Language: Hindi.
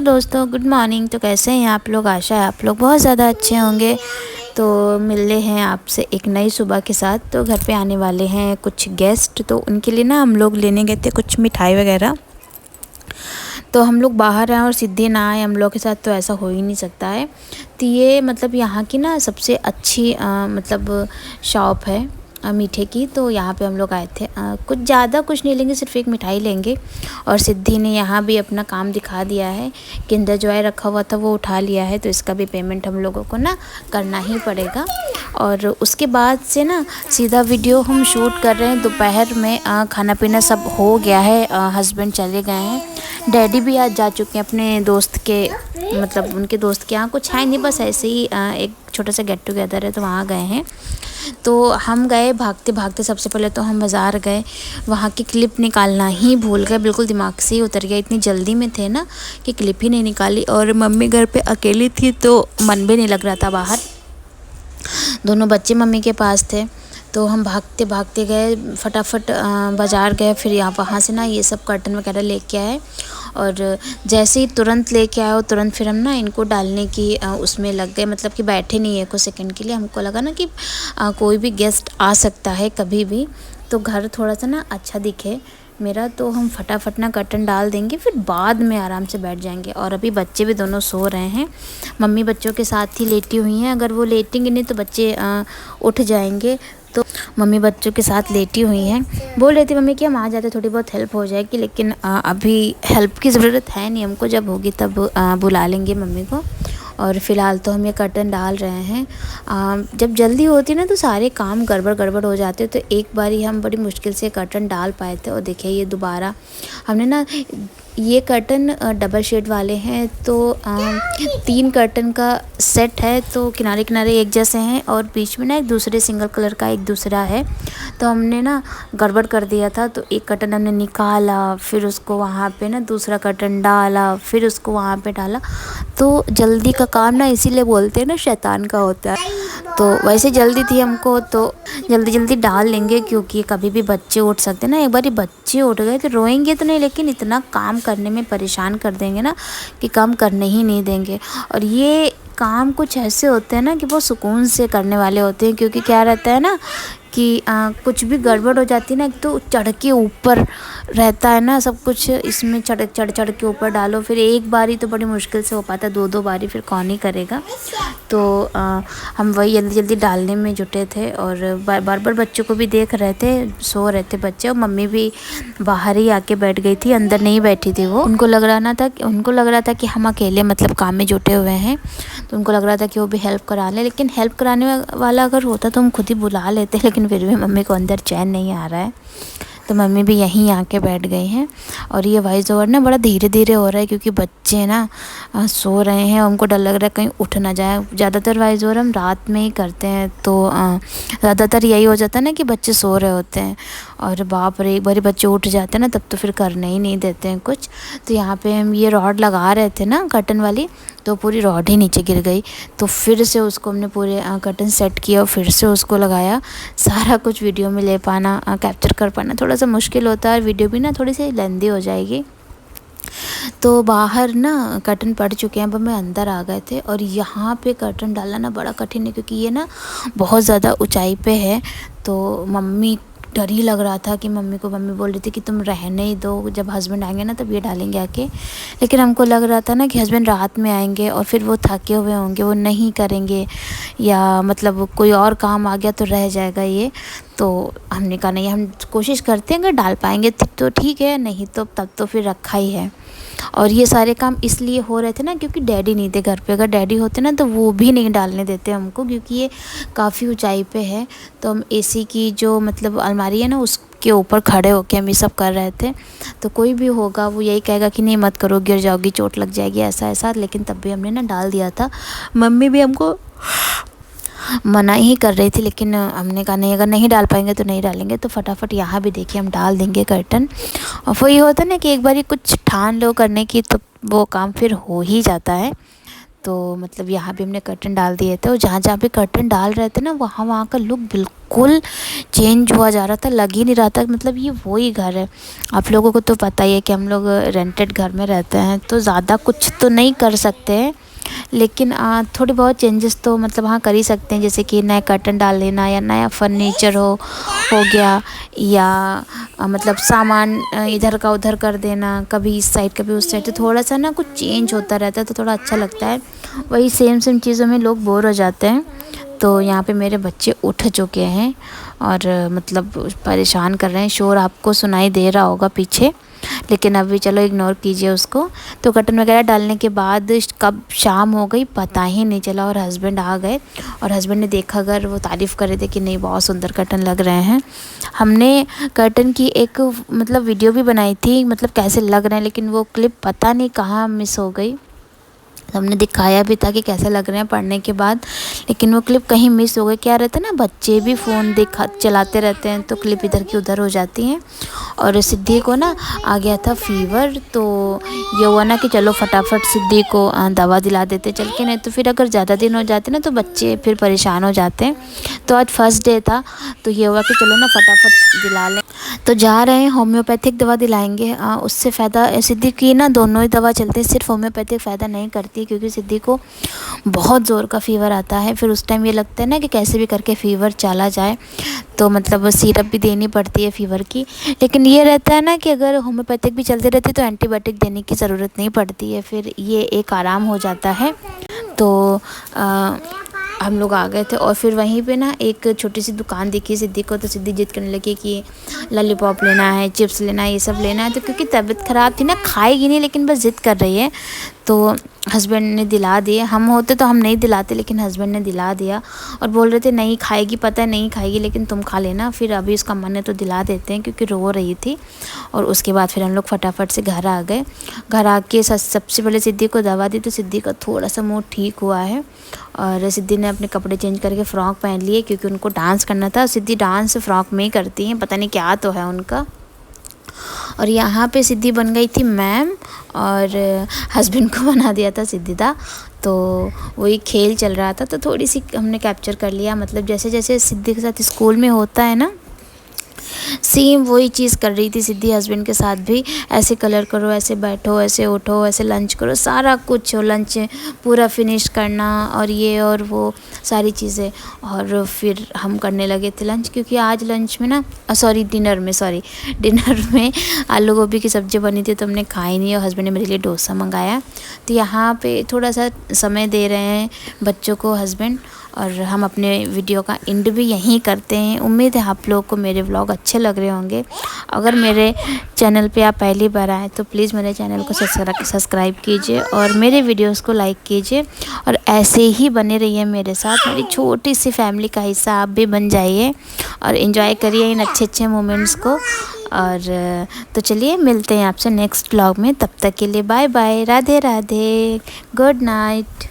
दोस्तों, गुड मॉर्निंग। तो कैसे हैं आप लोग? आशा है आप लोग बहुत ज़्यादा अच्छे होंगे। तो मिले हैं आपसे एक नई सुबह के साथ। तो घर पे आने वाले हैं कुछ गेस्ट, तो उनके लिए ना हम लोग लेने गए थे कुछ मिठाई वगैरह। तो हम लोग बाहर आए और सिद्धि ना आए हम लोग के साथ, तो ऐसा हो ही नहीं सकता है। तो ये मतलब यहाँ की ना सबसे अच्छी मतलब शॉप है मीठे की। तो यहाँ पे हम लोग आए थे। कुछ ज़्यादा कुछ नहीं लेंगे, सिर्फ एक मिठाई लेंगे। और सिद्धि ने यहाँ भी अपना काम दिखा दिया है। किंडर जॉय रखा हुआ था वो उठा लिया है, तो इसका भी पेमेंट हम लोगों को ना करना ही पड़ेगा। और उसके बाद से ना सीधा वीडियो हम शूट कर रहे हैं। दोपहर में खाना पीना सब हो गया है, हस्बैंड चले गए हैं। डैडी भी आज जा चुके हैं अपने दोस्त के, मतलब उनके दोस्त के यहाँ। कुछ है नहीं, बस ऐसे ही एक छोटा सा गेट टुगेदर है, तो वहाँ गए हैं। तो हम गए भागते भागते। सबसे पहले तो हम बाज़ार गए, वहाँ की क्लिप निकालना ही भूल गए, बिल्कुल दिमाग से ही उतर गया। इतनी जल्दी में थे ना कि क्लिप ही नहीं निकाली। और मम्मी घर पे अकेली थी तो मन भी नहीं लग रहा था बाहर। दोनों बच्चे मम्मी के पास थे, तो हम भागते भागते गए, फटाफट बाज़ार गए। फिर यहाँ वहाँ से ना ये सब कर्टन वगैरह लेके आए। और जैसे ही तुरंत लेके आए तुरंत फिर हम ना इनको डालने की उसमें लग गए। मतलब कि बैठे नहीं है कुछ सेकंड के लिए। हमको लगा ना कि कोई भी गेस्ट आ सकता है कभी भी, तो घर थोड़ा सा ना अच्छा दिखे मेरा। तो हम फटाफट ना कर्टन डाल देंगे, फिर बाद में आराम से बैठ जाएंगे। और अभी बच्चे भी दोनों सो रहे हैं। मम्मी बच्चों के साथ ही लेटी हुई हैं। अगर वो लेटेंगे नहीं तो बच्चे उठ जाएंगे। तो मम्मी बच्चों के साथ लेटी हुई हैं। बोल रही थी मम्मी कि हम आ जाते, थोड़ी बहुत हेल्प हो जाएगी, लेकिन अभी हेल्प की ज़रूरत है नहीं हमको। जब होगी तब बुला लेंगे मम्मी को। और फ़िलहाल तो हम ये कर्टन डाल रहे हैं। जब जल्दी होती है ना तो सारे काम गड़बड़ गड़बड़ हो जाते। तो एक बारी हम बड़ी मुश्किल से कर्टन डाल पाए थे, और देखिए ये दोबारा हमने ना, ये कर्टन डबल शेड वाले हैं। तो 3 कर्टन का सेट है, तो किनारे किनारे एक जैसे हैं और बीच में ना एक दूसरे सिंगल कलर का एक दूसरा है। तो हमने ना गड़बड़ कर दिया था। तो एक कर्टन हमने निकाला, फिर उसको वहाँ पे ना दूसरा कर्टन डाला, फिर उसको वहाँ पे डाला। तो जल्दी का काम ना इसीलिए बोलते हैं ना शैतान का होता है। तो वैसे जल्दी थी हमको, तो जल्दी जल्दी डाल लेंगे, क्योंकि कभी भी बच्चे उठ सकते हैं ना। एक बार ये बच्चे उठ गए तो रोएंगे तो नहीं, लेकिन इतना काम करने में परेशान कर देंगे ना कि काम करने ही नहीं देंगे। और ये काम कुछ ऐसे होते हैं ना कि बहुत सुकून से करने वाले होते हैं। क्योंकि क्या रहता है ना कि कुछ भी गड़बड़ हो जाती है ना, एक तो चढ़ के ऊपर रहता है ना सब कुछ, इसमें चढ़ चढ़ के ऊपर डालो। फिर एक बारी तो बड़ी मुश्किल से हो पाता है, 2 बारी फिर कौन ही करेगा। तो हम वही जल्दी जल्दी डालने में जुटे थे। और बार बार बच्चों को भी देख रहे थे, सो रहे थे बच्चे। और मम्मी भी बाहर ही आके बैठ गई थी, अंदर नहीं बैठी थी वो। उनको लग रहा था कि हम अकेले मतलब काम में जुटे हुए हैं, तो उनको लग रहा था कि वो भी हेल्प करा लें। लेकिन हेल्प कराने वाला अगर होता तो हम खुद ही बुला लेते, लेकिन फिर भी मम्मी को अंदर चैन नहीं आ रहा है, तो मम्मी भी यहीं आके बैठ गई हैं। और ये वॉइस ओवर ना बड़ा धीरे धीरे हो रहा है, क्योंकि बच्चे ना सो रहे हैं, उनको डर लग रहा है कहीं उठ ना जाए। ज़्यादातर वॉइस ओवर हम रात में ही करते हैं, तो ज़्यादातर यही हो जाता है ना कि बच्चे सो रहे होते हैं। और बाप रे, एक बारी बच्चे उठ जाते हैं ना तब तो फिर करने ही नहीं देते हैं कुछ। तो यहाँ पे हम ये रॉड लगा रहे थे ना कर्टन वाली, तो पूरी रॉड ही नीचे गिर गई। तो फिर से उसको हमने पूरे कर्टन सेट किया और फिर से उसको लगाया। सारा कुछ वीडियो में ले पाना, कैप्चर कर पाना थोड़ा सा मुश्किल होता है। वीडियो भी ना थोड़ी सी लेंदी हो जाएगी। तो बाहर ना कर्टन पड़ चुके हैं, अब हमें अंदर आ गए थे। और यहाँ पे कर्टन डालना ना बड़ा कठिन है, क्योंकि ये ना बहुत ज़्यादा ऊंचाई पे है। तो मम्मी डर ही लग रहा था कि मम्मी बोल रही थी कि तुम रहने ही दो, जब हस्बैंड आएंगे ना तब ये डालेंगे आके। लेकिन हमको लग रहा था ना कि हस्बैंड रात में आएंगे और फिर वो थके हुए होंगे, वो नहीं करेंगे, या मतलब कोई और काम आ गया तो रह जाएगा ये। तो हमने कहा नहीं, हम कोशिश करते हैं, अगर डाल पाएंगे तो ठीक है, नहीं तो तब तो फिर रखा ही है। और ये सारे काम इसलिए हो रहे थे ना क्योंकि डैडी नहीं थे घर पे। अगर डैडी होते ना तो वो भी नहीं डालने देते हमको, क्योंकि ये काफ़ी ऊंचाई पे है। तो हम एसी की जो मतलब अलमारी है ना उसके ऊपर खड़े होके हम ये सब कर रहे थे। तो कोई भी होगा वो यही कहेगा कि नहीं मत करो, गिर जाओगी, चोट लग जाएगी, ऐसा ऐसा। लेकिन तब भी हमने ना डाल दिया था। मम्मी भी हमको मना ही कर रही थी, लेकिन हमने कहा नहीं, अगर नहीं डाल पाएंगे तो नहीं डालेंगे। तो फटाफट यहाँ भी देखिए हम डाल देंगे कर्टन। और वही होता है ना कि एक बार कुछ ठान लो करने की तो वो काम फिर हो ही जाता है। तो मतलब यहाँ पे हमने कर्टन डाल दिए थे, और जहाँ जहाँ पे कर्टन डाल रहे थे ना वहाँ वहाँ का लुक बिल्कुल चेंज हुआ जा रहा था, लग ही नहीं रहा था मतलब ये वही घर है। आप लोगों को तो पता ही है कि हम लोग रेंटेड घर में रहते हैं तो ज़्यादा कुछ तो नहीं कर सकते हैं, लेकिन थोड़ी बहुत चेंजेस तो मतलब हाँ कर ही सकते हैं, जैसे कि नया कर्टन डाल लेना या नया फर्नीचर हो गया, या मतलब सामान इधर का उधर कर देना, कभी इस साइड कभी उस साइड, तो थोड़ा सा ना कुछ चेंज होता रहता है तो थोड़ा अच्छा लगता है। वही सेम सेम चीज़ों में लोग बोर हो जाते हैं। तो यहाँ पे मेरे बच्चे उठ चुके हैं और मतलब परेशान कर रहे हैं, शोर आपको सुनाई दे रहा होगा पीछे, लेकिन अभी चलो इग्नोर कीजिए उसको। तो कर्टन वगैरह डालने के बाद कब शाम हो गई पता ही नहीं चला, और हस्बैंड आ गए और हस्बैंड ने देखा अगर वो तारीफ़ कर रहे थे कि नहीं बहुत सुंदर कर्टन लग रहे हैं। हमने कर्टन की एक मतलब वीडियो भी बनाई थी, मतलब कैसे लग रहे हैं, लेकिन वो क्लिप पता नहीं कहाँ मिस हो गई। हमने दिखाया भी था कि कैसे लग रहे हैं पढ़ने के बाद, लेकिन वो क्लिप कहीं मिस हो गई। क्या रहता है ना, बच्चे भी फ़ोन चलाते रहते हैं तो क्लिप इधर की उधर हो जाती हैं। और सिद्धि को ना आ गया था फीवर, तो ये हुआ ना कि चलो फटाफट सिद्धि को दवा दिला देते चल के, नहीं तो फिर अगर ज़्यादा दिन हो जाते ना तो बच्चे फिर परेशान हो जाते हैं। तो आज फर्स्ट डे था तो ये हुआ कि चलो ना फटाफट दिला लें। तो जा रहे हैं होम्योपैथिक दवा दिलाएंगे, उससे फ़ायदा सिद्धि की ना दोनों ही दवा चलती है, सिर्फ होम्योपैथिक फ़ायदा नहीं करती, क्योंकि सिद्धि को बहुत ज़ोर का फ़ीवर आता है। फिर उस टाइम ये लगता है ना कि कैसे भी करके फ़ीवर चला जाए, तो मतलब सिरप भी देनी पड़ती है फ़ीवर की। लेकिन ये रहता है ना कि अगर होम्योपैथिक भी चलती रहती तो एंटीबायोटिक देने की ज़रूरत नहीं पड़ती है, फिर ये एक आराम हो जाता है। तो हम लोग आ गए थे और फिर वहीं पे ना एक छोटी सी दुकान दिखी सिद्धि को, तो सिद्धि जिद करने लगी कि लॉलीपॉप लेना है, चिप्स लेना है, ये सब लेना है। तो क्योंकि तबीयत ख़राब थी ना, खाएगी नहीं लेकिन बस ज़िद कर रही है, तो हस्बैंड ने दिला दिए। हम होते तो हम नहीं दिलाते, लेकिन हस्बैंड ने दिला दिया और बोल रहे थे नहीं खाएगी, पता है नहीं खाएगी लेकिन तुम खा लेना, फिर अभी उसका मन है तो दिला देते हैं, क्योंकि रो रही थी। और उसके बाद फिर हम लोग फटाफट से घर आ गए। घर आके सबसे पहले सिद्धि को दवा दी, तो सिद्धि का थोड़ा सा मूड ठीक हुआ है, और सिद्धि ने अपने कपड़े चेंज करके फ़्रॉक पहन लिए, क्योंकि उनको डांस करना था। सिद्धि डांस फ़्रॉक में ही करती हैं, पता नहीं क्या तो है उनका। और यहाँ पे सिद्धि बन गई थी मैम, और हस्बैंड को बना दिया था सिद्धिदा। तो वही खेल चल रहा था, तो थोड़ी सी हमने कैप्चर कर लिया, मतलब जैसे जैसे सिद्धि के साथ स्कूल में होता है ना, सेम वही चीज़ कर रही थी सिद्धि हस्बैंड के साथ भी। ऐसे कलर करो, ऐसे बैठो, ऐसे उठो, ऐसे लंच करो, सारा कुछ लंच पूरा फिनिश करना और ये और वो सारी चीज़ें। और फिर हम करने लगे थे लंच, क्योंकि आज लंच में ना डिनर में आलू गोभी की सब्ज़ी बनी थी, तो हमने खाई नहीं, और हस्बैंड ने मेरे लिए डोसा मंगाया। तो यहाँ पे थोड़ा सा समय दे रहे हैं बच्चों को हस्बैंड, और हम अपने वीडियो का एंड भी यहीं करते हैं। उम्मीद है आप लोगों को मेरे व्लॉग अच्छे लग रहे होंगे। अगर मेरे चैनल पे आप पहली बार आए तो प्लीज़ मेरे चैनल को सब्सक्राइब कीजिए और मेरे वीडियोस को लाइक कीजिए, और ऐसे ही बने रहिए मेरे साथ। मेरी छोटी सी फैमिली का हिस्सा आप भी बन जाइए और एंजॉय करिए इन अच्छे अच्छे मोमेंट्स को। और तो चलिए मिलते हैं आपसे नेक्स्ट व्लॉग में, तब तक के लिए bye bye, Radhe Radhe, good night.